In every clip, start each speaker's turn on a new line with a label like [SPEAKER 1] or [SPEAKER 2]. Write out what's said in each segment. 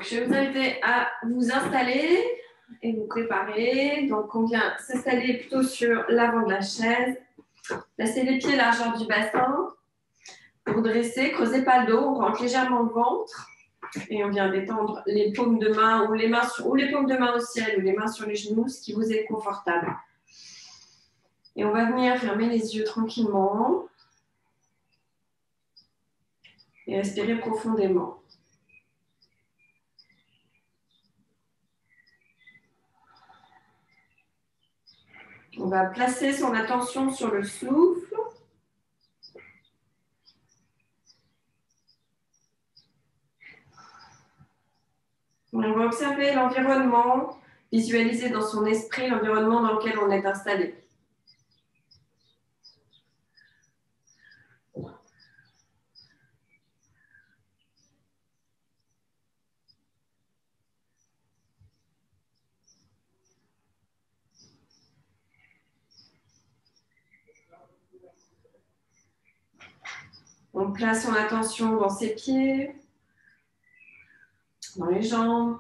[SPEAKER 1] Donc, je vais vous inviter à vous installer et vous préparer. Donc, on vient s'installer plutôt sur l'avant de la chaise. Placez les pieds largeur du bassin. Pour dresser, creusez pas le dos, on rentre légèrement le ventre. Et on vient détendre les paumes de main ou les mains ou les paumes de main au ciel ou les mains sur les genoux, ce qui vous est confortable. Et on va venir fermer les yeux tranquillement et respirer profondément. On va placer son attention sur le souffle. On va observer l'environnement, visualiser dans son esprit l'environnement dans lequel on est installé. On place son attention dans ses pieds, dans les jambes.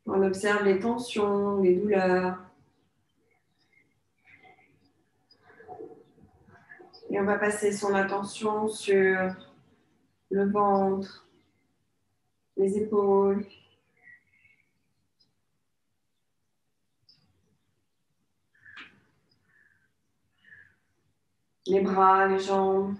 [SPEAKER 1] On observe les tensions, les douleurs. Et on va passer son attention sur le ventre, les épaules. Les bras, les jambes.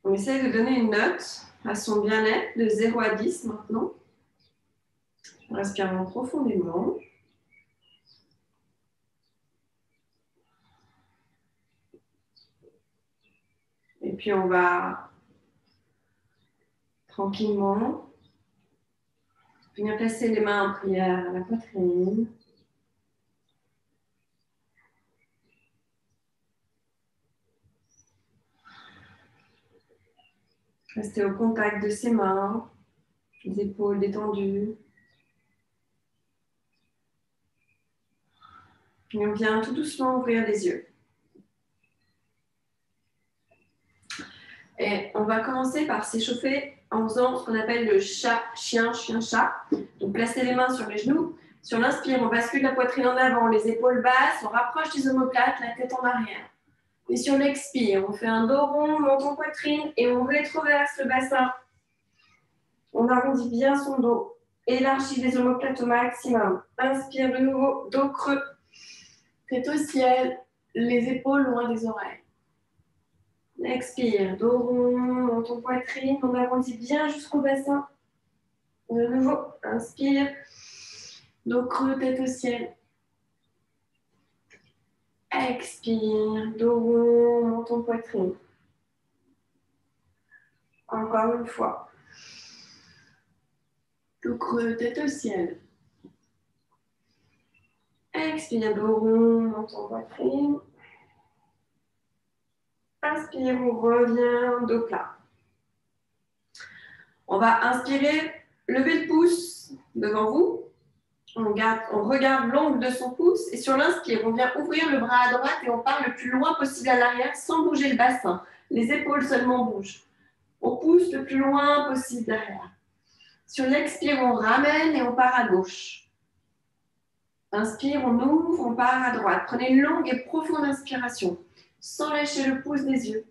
[SPEAKER 1] On essaie de donner une note à son bien-être de 0 à 10 maintenant. Respirons profondément. Et puis on va tranquillement venir placer les mains en prière à la poitrine. Rester au contact de ses mains, les épaules détendues. Et on vient tout doucement ouvrir les yeux. Et on va commencer par s'échauffer en faisant ce qu'on appelle le chat, chien, chien, chat. Donc, placez les mains sur les genoux. Sur l'inspire, on bascule la poitrine en avant, les épaules basses, on rapproche des omoplates, la tête en arrière. Et sur l'expire, on fait un dos rond, menton poitrine et on rétroverse le bassin. On arrondit bien son dos. Élargit les omoplates au maximum. Inspire de nouveau, dos creux. Tête au ciel, les épaules loin des oreilles. Expire, dos rond, menton poitrine, on arrondit bien jusqu'au bassin. De nouveau, inspire, dos creux, tête au ciel. Expire, dos rond, menton poitrine. Encore une fois. Dos creux, tête au ciel. Expire, dos rond, menton poitrine. Inspire, on revient, dos plat. On va inspirer, lever le pouce devant vous. On regarde l'ongle de son pouce et sur l'inspire, on vient ouvrir le bras à droite et on part le plus loin possible à l'arrière sans bouger le bassin. Les épaules seulement bougent. On pousse le plus loin possible derrière. Sur l'expire, on ramène et on part à gauche. Inspire, on ouvre, on part à droite. Prenez une longue et profonde inspiration sans lâcher le pouce des yeux.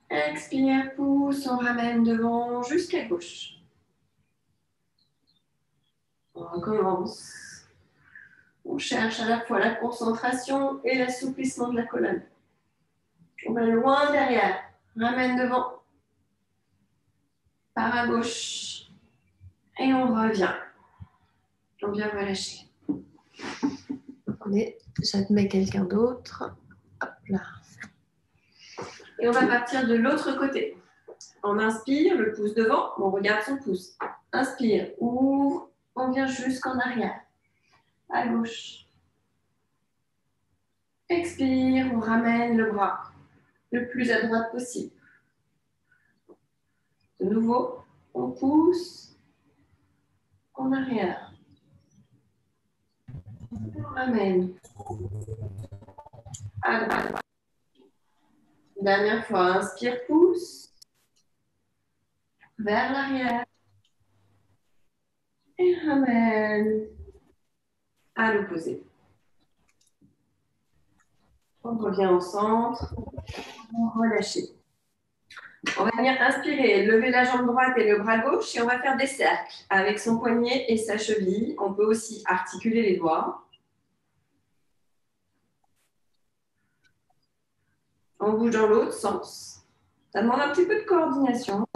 [SPEAKER 1] Expire, pouce, on ramène devant jusqu'à gauche. On recommence. On cherche à la fois la concentration et l'assouplissement de la colonne. On va loin derrière. Ramène devant. Par à gauche. Et on revient. On vient relâcher. J'admets quelqu'un d'autre. Hop là. Et on va partir de l'autre côté. On inspire, le pouce devant. On regarde son pouce. Inspire, ouvre. On vient jusqu'en arrière. À gauche. Expire, on ramène le bras le plus à droite possible. De nouveau, on pousse en arrière. On ramène à droite. Dernière fois, inspire, pousse vers l'arrière et ramène à l'opposé. On revient au centre, on relâche. On va venir inspirer, lever la jambe droite et le bras gauche et on va faire des cercles avec son poignet et sa cheville. On peut aussi articuler les doigts. On bouge dans l'autre sens. Ça demande un petit peu de coordination.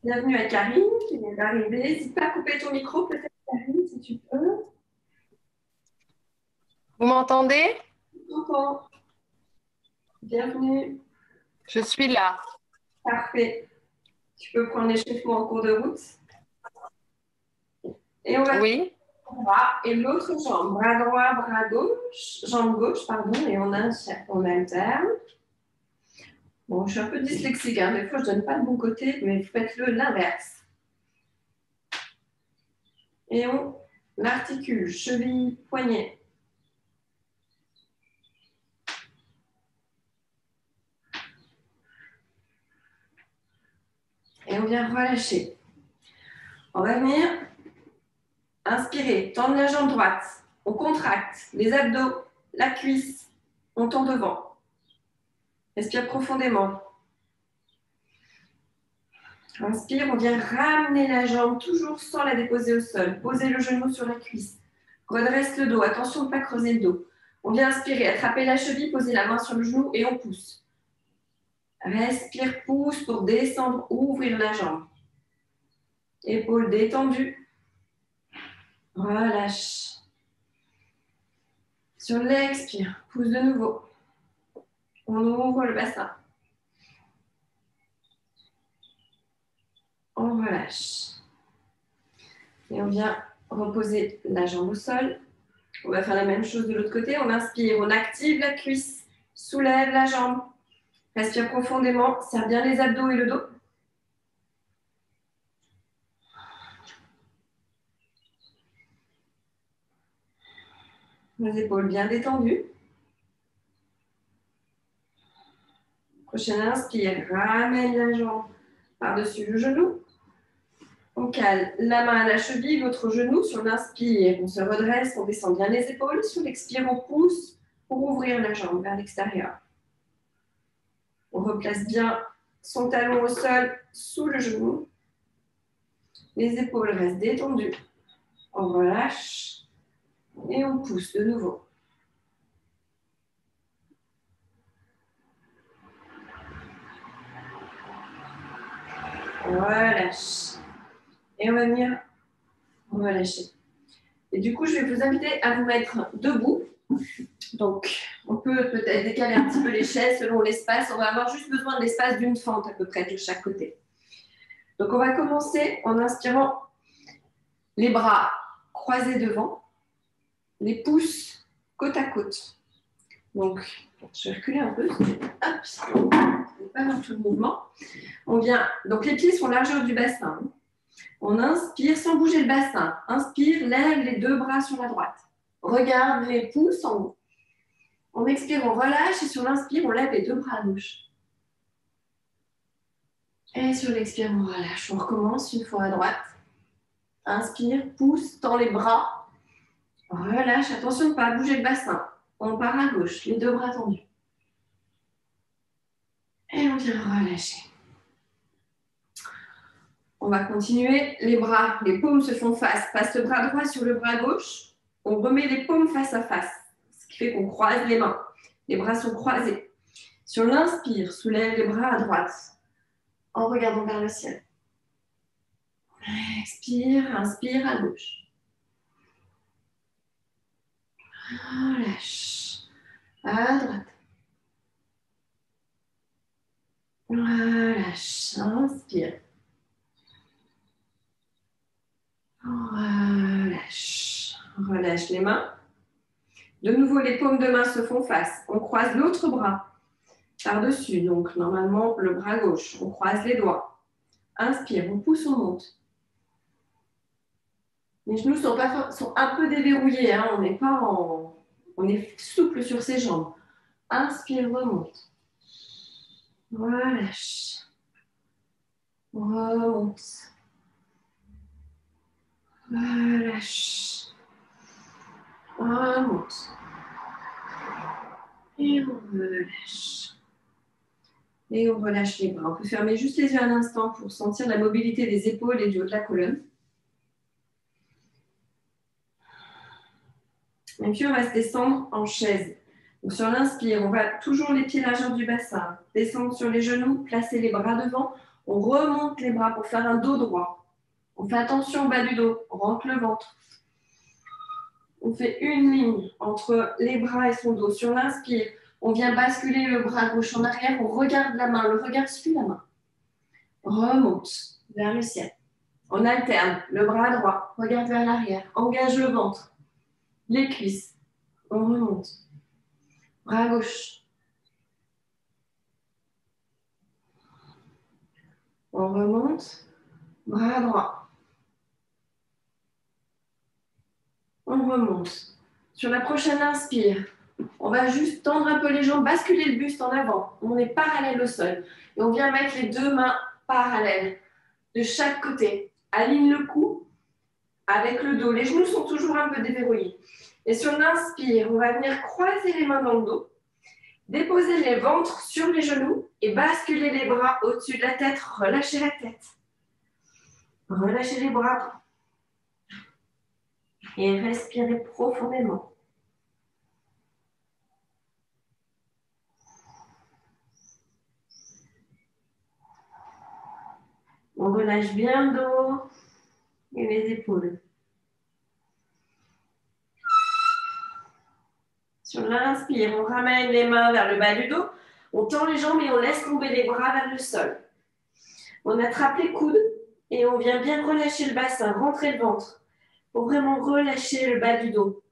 [SPEAKER 1] Bienvenue à Karine qui vient d'arriver. N'hésite pas à couper ton micro, peut-être Karine, si tu peux.
[SPEAKER 2] Vous m'entendez?
[SPEAKER 1] Bonjour. Bienvenue.
[SPEAKER 2] Je suis là.
[SPEAKER 1] Parfait. Tu peux prendre l'échauffement en cours de route. Et on va
[SPEAKER 2] Oui.
[SPEAKER 1] bras et l'autre jambe. Bras droit, bras gauche, jambe gauche, pardon, et on alterne. Bon, je suis un peu dyslexique, hein. Des fois je ne donne pas le bon côté, mais faites-le l'inverse. Et on articule, cheville, poignet. Et on vient relâcher. On va venir inspirer, tendre la jambe droite. On contracte les abdos, la cuisse. On tend devant. Respire profondément. Inspire, on vient ramener la jambe toujours sans la déposer au sol. Posez le genou sur la cuisse. Redresse le dos. Attention de ne pas creuser le dos. On vient inspirer, attraper la cheville, poser la main sur le genou et on pousse. Respire, pousse pour descendre, ouvrir la jambe. Épaules détendues. Relâche. Sur l'expire, pousse de nouveau. On ouvre le bassin. On relâche. Et on vient reposer la jambe au sol. On va faire la même chose de l'autre côté. On inspire, on active la cuisse, soulève la jambe. Respire profondément, serre bien les abdos et le dos. Les épaules bien détendues. Prochaine inspire, ramène la jambe par-dessus le genou. On cale la main à la cheville, l'autre genou sur l'inspire. On se redresse, on descend bien les épaules. Sur l'expire, on pousse pour ouvrir la jambe vers l'extérieur. On replace bien son talon au sol sous le genou. Les épaules restent détendues. On relâche et on pousse de nouveau. On relâche. Et on va venir relâcher. Et du coup, je vais vous inviter à vous mettre debout. Donc, on peut peut-être décaler un petit peu les chaises selon l'espace. On va avoir juste besoin de l'espace d'une fente à peu près de chaque côté. Donc, on va commencer en inspirant les bras croisés devant, les pouces côte à côte. Donc, je vais reculer un peu. Hop, je n'ai pas dans tout le mouvement. On vient, donc les pieds sont largeur du bassin. On inspire sans bouger le bassin. Inspire, lève les deux bras sur la droite. Regarde les pouces en haut. On expire, on relâche et sur l'inspire, on lève les deux bras à gauche. Et sur l'expire, on relâche. On recommence une fois à droite. Inspire, pousse, tend les bras. Relâche, attention de ne pas bouger le bassin. On part à gauche, les deux bras tendus. Et on vient relâcher. On va continuer. Les bras, les paumes se font face. Passe le bras droit sur le bras gauche. On remet les paumes face à face. Ce qui fait qu'on croise les mains. Les bras sont croisés. Sur l'inspire, soulève les bras à droite en regardant vers le ciel. Expire, inspire à gauche. Relâche. À droite. Relâche. Inspire. Relâche. relâche les mains. De nouveau, les paumes de main se font face. On croise l'autre bras par-dessus. Donc, normalement, le bras gauche. On croise les doigts. Inspire, on pousse, on monte. Les genoux sont un peu déverrouillés. Hein. On n'est pas en... On est souple sur ses jambes. Inspire, remonte. Relâche. Remonte. Relâche. Remonte. Et on relâche. Et on relâche les bras. On peut fermer juste les yeux un instant pour sentir la mobilité des épaules et du haut de la colonne. Et puis on va se descendre en chaise. Donc sur l'inspire, on va toujours les pieds largeur du bassin. Descendre sur les genoux, placer les bras devant. On remonte les bras pour faire un dos droit. On fait attention au bas du dos. On rentre le ventre. On fait une ligne entre les bras et son dos. Sur l'inspire, on vient basculer le bras gauche en arrière. On regarde la main. Le regard suit la main. Remonte vers le ciel. On alterne. Le bras droit. Regarde vers l'arrière. Engage le ventre. Les cuisses. On remonte. Bras gauche. On remonte. Bras droit. On remonte. Sur la prochaine inspire, on va juste tendre un peu les jambes, basculer le buste en avant. On est parallèle au sol. Et on vient mettre les deux mains parallèles de chaque côté. Aligne le cou avec le dos. Les genoux sont toujours un peu déverrouillés. Et sur l'inspire, on va venir croiser les mains dans le dos, déposer les ventres sur les genoux et basculer les bras au-dessus de la tête. Relâchez la tête. Relâchez les bras. Et respirez profondément. On relâche bien le dos et les épaules. Sur l'inspire, on ramène les mains vers le bas du dos. On tend les jambes et on laisse tomber les bras vers le sol. On attrape les coudes et on vient bien relâcher le bassin, rentrer le ventre pour vraiment relâcher le bas du dos.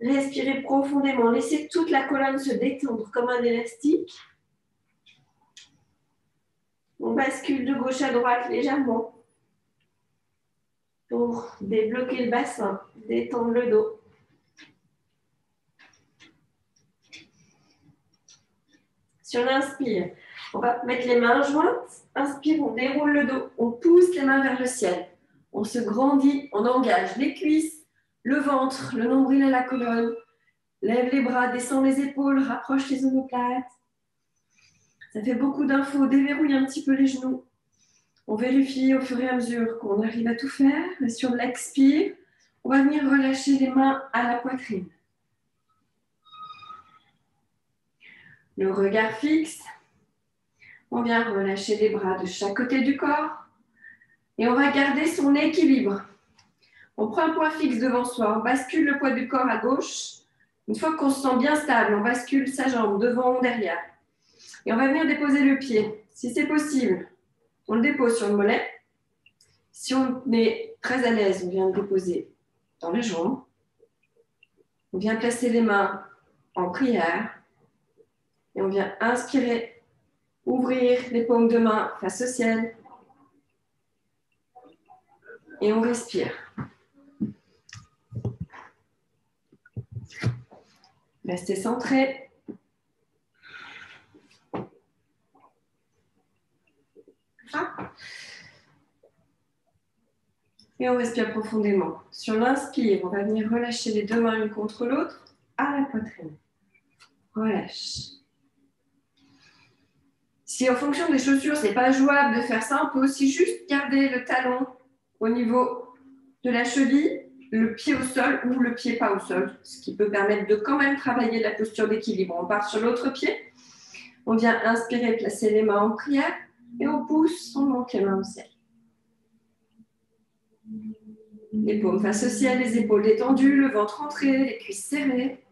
[SPEAKER 1] Respirez profondément. Laissez toute la colonne se détendre comme un élastique. On bascule de gauche à droite légèrement pour débloquer le bassin, détendre le dos. Sur l'inspire, on va mettre les mains jointes. Inspire, on déroule le dos. On pousse les mains vers le ciel. On se grandit, on engage les cuisses, le ventre, le nombril et la colonne. Lève les bras, descend les épaules, rapproche les omoplates. Ça fait beaucoup d'infos. Déverrouille un petit peu les genoux. On vérifie au fur et à mesure qu'on arrive à tout faire. Et sur l'expire, on va venir relâcher les mains à la poitrine. Le regard fixe. On vient relâcher les bras de chaque côté du corps. Et on va garder son équilibre. On prend un point fixe devant soi. On bascule le poids du corps à gauche. Une fois qu'on se sent bien stable, on bascule sa jambe devant ou derrière. Et on va venir déposer le pied. Si c'est possible, on le dépose sur le mollet. Si on est très à l'aise, on vient le déposer dans les jambes. On vient placer les mains en prière. Et on vient inspirer, ouvrir les paumes de main face au ciel. Et on respire. Restez centré. Et on respire profondément. Sur l'inspire, on va venir relâcher les deux mains l'une contre l'autre à la poitrine. Relâche. Si en fonction des chaussures, ce n'est pas jouable de faire ça, on peut aussi juste garder le talon au niveau de la cheville, le pied au sol ou le pied pas au sol, ce qui peut permettre de quand même travailler la posture d'équilibre. On part sur l'autre pied, on vient inspirer, placer les mains en prière et on pousse, on monte les mains au ciel. Les paumes face au ciel, les épaules détendues, le ventre rentré, les cuisses serrées.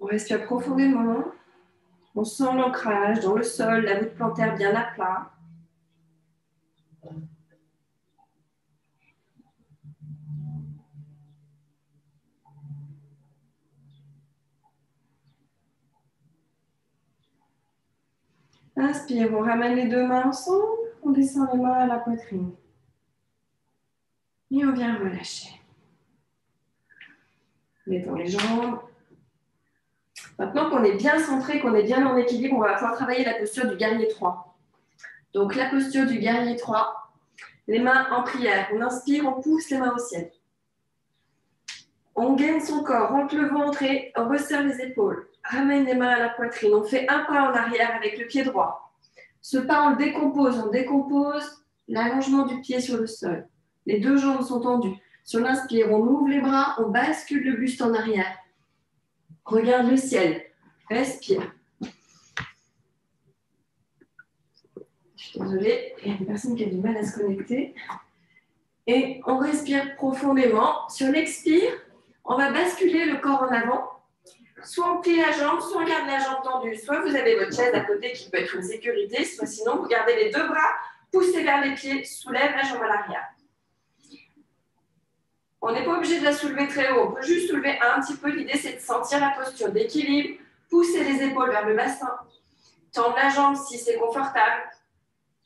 [SPEAKER 1] On respire profondément. On sent l'ancrage dans le sol, la voûte plantaire bien à plat. Inspire, on ramène les deux mains ensemble, on descend les mains à la poitrine. Et on vient relâcher. Détend les jambes. Maintenant qu'on est bien centré, qu'on est bien en équilibre, on va pouvoir travailler la posture du guerrier 3. Donc la posture du guerrier 3, les mains en prière. On inspire, on pousse les mains au ciel. On gaine son corps, rentre le ventre et on resserre les épaules. Ramène les mains à la poitrine. On fait un pas en arrière avec le pied droit. Ce pas, on le décompose. On décompose l'allongement du pied sur le sol. Les deux jambes sont tendues. Sur l'inspire, on ouvre les bras, on bascule le buste en arrière. Regarde le ciel. Respire. Je suis désolée, il y a une personne qui a du mal à se connecter. Et on respire profondément. Sur l'expire, on va basculer le corps en avant. Soit on plie la jambe, soit on garde la jambe tendue. Soit vous avez votre chaise à côté qui peut être une sécurité, soit sinon vous gardez les deux bras, poussez vers les pieds, soulève la jambe à l'arrière. On n'est pas obligé de la soulever très haut, on peut juste soulever un petit peu. L'idée, c'est de sentir la posture d'équilibre, pousser les épaules vers le bassin, tendre la jambe si c'est confortable.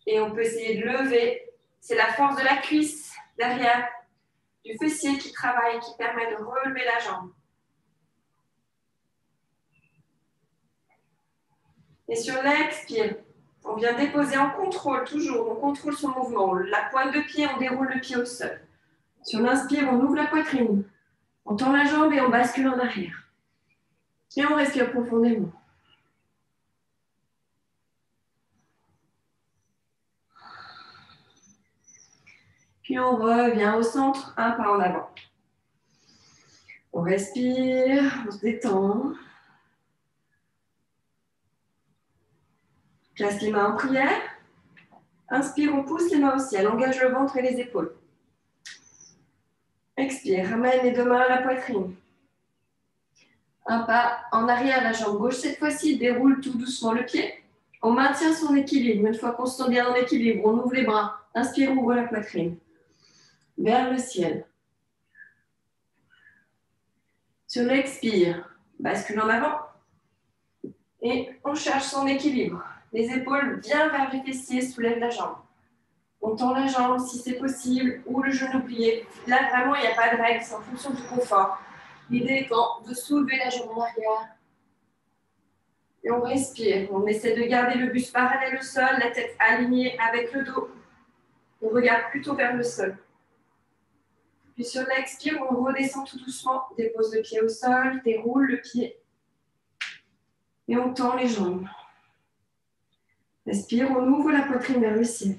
[SPEAKER 1] Et on peut essayer de lever. C'est la force de la cuisse derrière, du fessier qui travaille, qui permet de relever la jambe. Et sur l'expire, on vient déposer en contrôle, toujours, on contrôle son mouvement. La pointe de pied, on déroule le pied au sol. Sur l'inspire, on ouvre la poitrine. On tend la jambe et on bascule en arrière. Et on respire profondément. Puis on revient au centre, un pas en avant. On respire, on se détend. Place les mains en prière. Inspire, on pousse les mains au ciel, engage le ventre et les épaules. Expire, ramène les deux mains à la poitrine. Un pas en arrière, la jambe gauche cette fois-ci, déroule tout doucement le pied. On maintient son équilibre. Une fois qu'on se sent bien en équilibre, on ouvre les bras. Inspire, ouvre la poitrine. Vers le ciel. Sur l'expire, bascule en avant. Et on cherche son équilibre. Les épaules bien vers les fessiers, soulève la jambe. On tend la jambe si c'est possible, ou le genou plié. Là, vraiment, il n'y a pas de règle, c'est en fonction du confort. L'idée étant de soulever la jambe en arrière. Et on respire. On essaie de garder le buste parallèle au sol, la tête alignée avec le dos. On regarde plutôt vers le sol. Puis sur l'expire, on redescend tout doucement. Dépose le pied au sol, déroule le pied. Et on tend les jambes. Respire, on ouvre la poitrine vers le ciel.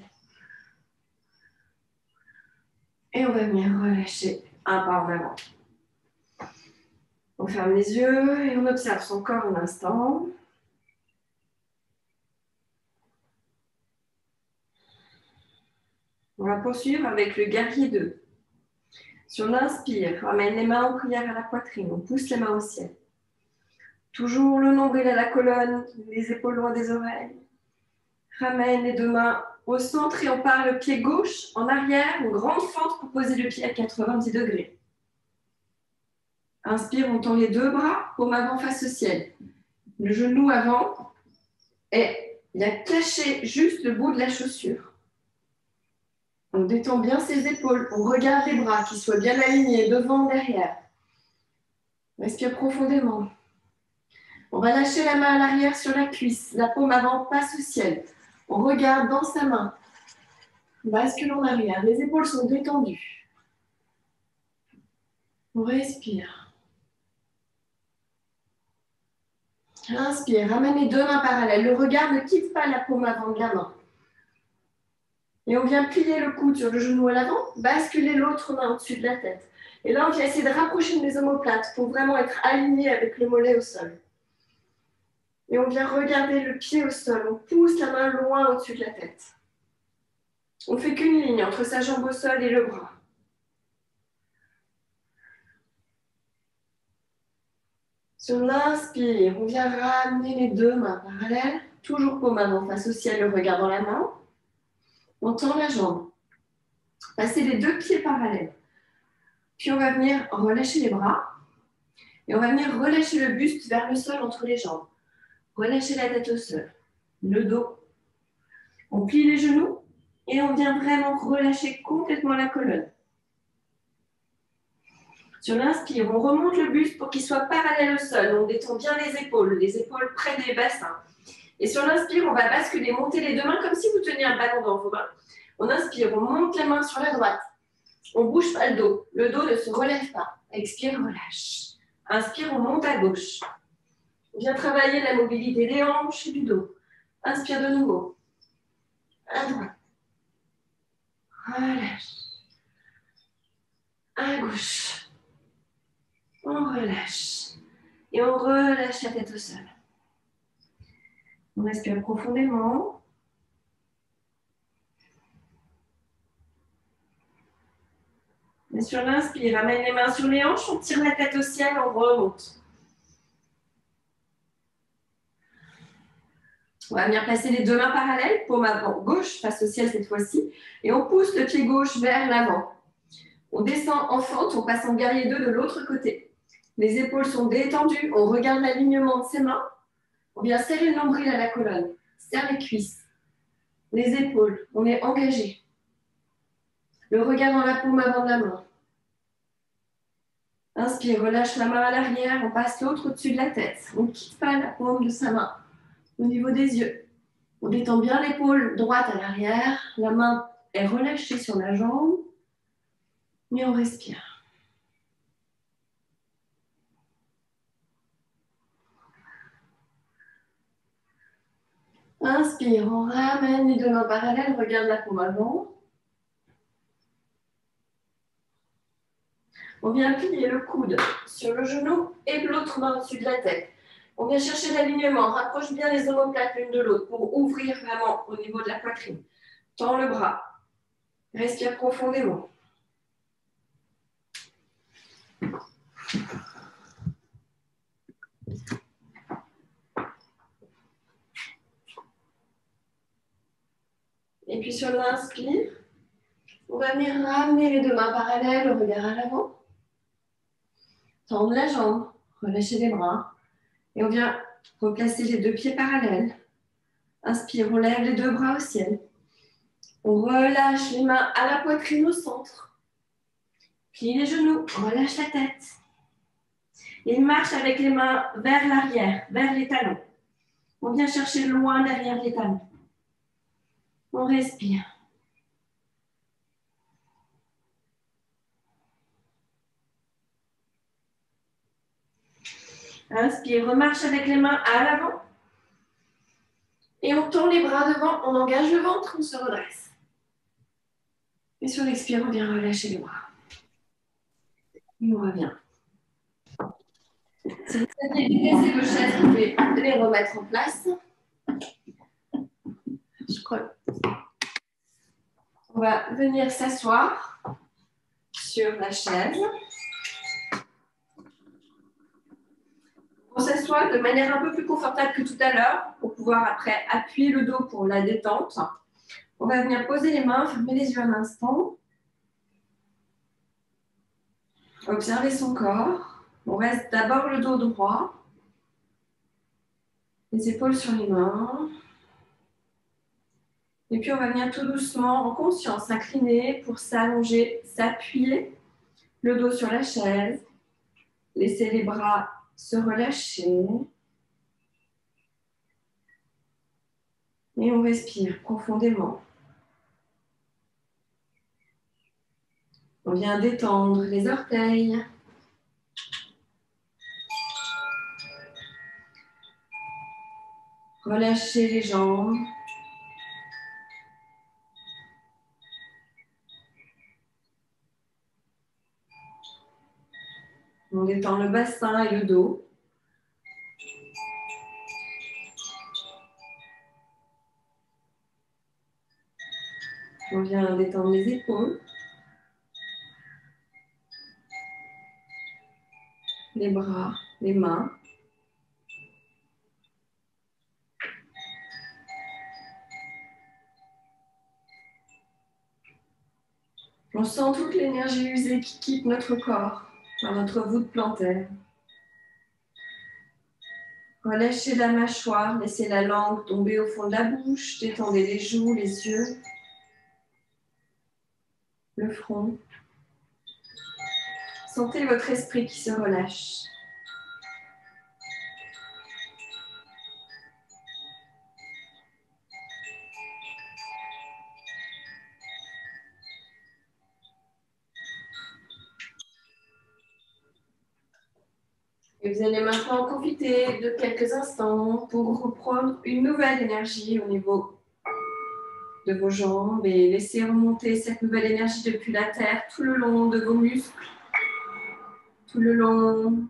[SPEAKER 1] Et on va venir relâcher un pas en avant. On ferme les yeux et on observe son corps un instant. On va poursuivre avec le guerrier 2. Sur l'inspire, ramène les mains en prière à la poitrine. On pousse les mains au ciel. Toujours le nombril à la colonne, les épaules loin des oreilles. Ramène les deux mains au centre et on part le pied gauche en arrière, une grande fente pour poser le pied à 90 degrés. Inspire, on tend les deux bras, paume avant face au ciel. Le genou avant et il a caché juste le bout de la chaussure. On détend bien ses épaules, on regarde les bras qui soient bien alignés devant, derrière. Respire profondément. On va lâcher la main à l'arrière sur la cuisse, la paume avant passe au ciel. On regarde dans sa main. On bascule en arrière, les épaules sont détendues. On respire. Inspire, ramène les deux mains parallèles. Le regard ne quitte pas la paume avant de la main. Et on vient plier le coude sur le genou à l'avant, basculer l'autre main au-dessus de la tête. Et là, on vient essayer de rapprocher les omoplates pour vraiment être aligné avec le mollet au sol. Et on vient regarder le pied au sol. On pousse la main loin au-dessus de la tête. On ne fait qu'une ligne entre sa jambe au sol et le bras. Sur l'inspire, on vient ramener les deux mains parallèles. Toujours paume avant face au ciel, le regard dans la main. On tend la jambe. Passez les deux pieds parallèles. Puis on va venir relâcher les bras. Et on va venir relâcher le buste vers le sol entre les jambes. Relâchez la tête au sol. Le dos On plie les genoux et on vient vraiment relâcher complètement la colonne. Sur l'inspire, on remonte le buste pour qu'il soit parallèle au sol. On détend bien les épaules près des bassins. Et sur l'inspire, on va basculer, monter les deux mains comme si vous teniez un ballon dans vos mains. On inspire, on monte les mains sur la droite. On ne bouge pas le dos. Le dos ne se relève pas. Expire, relâche. Inspire, on monte à gauche. On vient travailler la mobilité des hanches et du dos. Inspire de nouveau. À droite. Relâche. À gauche. On relâche. Et on relâche la tête au sol. On respire profondément. Et sur l'inspire, ramène les mains sur les hanches, on tire la tête au ciel, on remonte. On va venir placer les deux mains parallèles, paume avant gauche face au ciel cette fois-ci, et on pousse le pied gauche vers l'avant. On descend en fente, on passe en guerrier 2 de l'autre côté. Les épaules sont détendues, on regarde l'alignement de ses mains. On vient serrer le nombril à la colonne, serre les cuisses, les épaules, on est engagé. Le regard dans la paume avant de la main. Inspire, relâche la main à l'arrière, on passe l'autre au-dessus de la tête. On ne quitte pas la paume de sa main au niveau des yeux. On détend bien l'épaule droite à l'arrière, la main est relâchée sur la jambe, mais on respire. Inspire, on ramène les deux mains parallèles, regarde la paume avant. On vient plier le coude sur le genou et l'autre main au-dessus de la tête. On vient chercher l'alignement, rapproche bien les omoplates l'une de l'autre pour ouvrir vraiment au niveau de la poitrine. Tends le bras, respire profondément. Et puis sur l'inspire, on va venir ramener les deux mains parallèles, le regard à l'avant. Tendre la jambe, relâcher les bras. Et on vient replacer les deux pieds parallèles. Inspire, on lève les deux bras au ciel. On relâche les mains à la poitrine au centre. Plie les genoux, relâche la tête. Et marche avec les mains vers l'arrière, vers les talons. On vient chercher loin derrière les talons. On respire. Inspire, remarche avec les mains à l'avant. Et on tend les bras devant, on engage le ventre, on se redresse. Et sur l'expire, on vient relâcher les bras. Et on revient. Si vous aviez déplacé vos chaises, vous pouvez les remettre en place. Je crois. On va venir s'asseoir sur la chaise. On s'assoit de manière un peu plus confortable que tout à l'heure pour pouvoir après appuyer le dos pour la détente. On va venir poser les mains, fermer les yeux un instant. Observer son corps. On reste d'abord le dos droit. Les épaules sur les mains. Et puis on va venir tout doucement, en conscience, s'incliner pour s'allonger, s'appuyer. Le dos sur la chaise. Laisser les bras se relâcher. Et on respire profondément. On vient détendre les orteils. Relâcher les jambes. On détend le bassin et le dos. On vient détendre les épaules. Les bras, les mains. On sent toute l'énergie usée qui quitte notre corps par notre voûte plantaire. Relâchez la mâchoire, laissez la langue tomber au fond de la bouche, détendez les joues, les yeux, le front. Sentez votre esprit qui se relâche. Et vous allez maintenant profiter de quelques instants pour reprendre une nouvelle énergie au niveau de vos jambes et laisser remonter cette nouvelle énergie depuis la terre tout le long de vos muscles, tout le long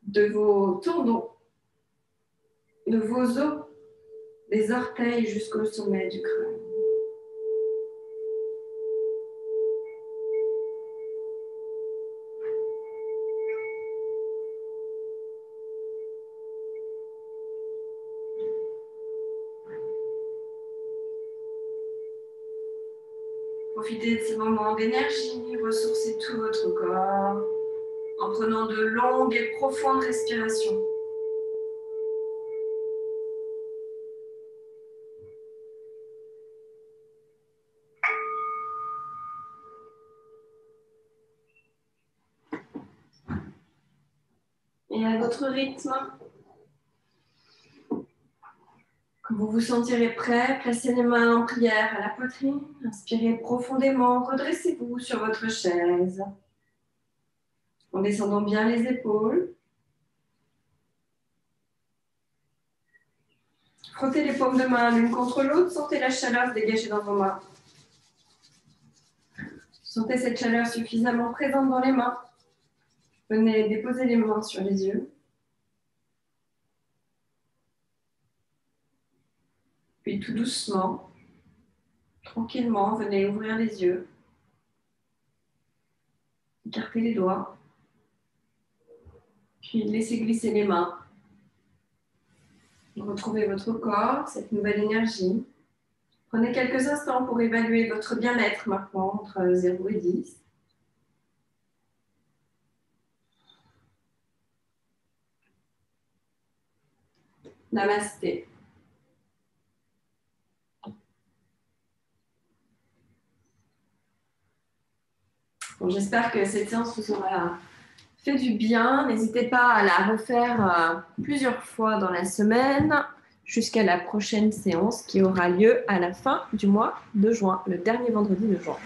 [SPEAKER 1] de vos tendons, de vos os, des orteils jusqu'au sommet du crâne. Profitez de ces moments d'énergie, ressourcez tout votre corps en prenant de longues et profondes respirations. Et à votre rythme, quand vous vous sentirez prêt, placez les mains en prière à la poitrine, inspirez profondément, redressez-vous sur votre chaise en descendant bien les épaules. Frottez les paumes de main l'une contre l'autre, sentez la chaleur se dégager dans vos mains. Sentez cette chaleur suffisamment présente dans les mains. Venez déposer les mains sur les yeux. Puis tout doucement, tranquillement, venez ouvrir les yeux. Écartez les doigts. Puis laissez glisser les mains. Retrouvez votre corps, cette nouvelle énergie. Prenez quelques instants pour évaluer votre bien-être maintenant entre 0 et 10. Namasté. Bon, j'espère que cette séance vous aura fait du bien. N'hésitez pas à la refaire plusieurs fois dans la semaine jusqu'à la prochaine séance qui aura lieu à la fin du mois de juin, le dernier vendredi de juin.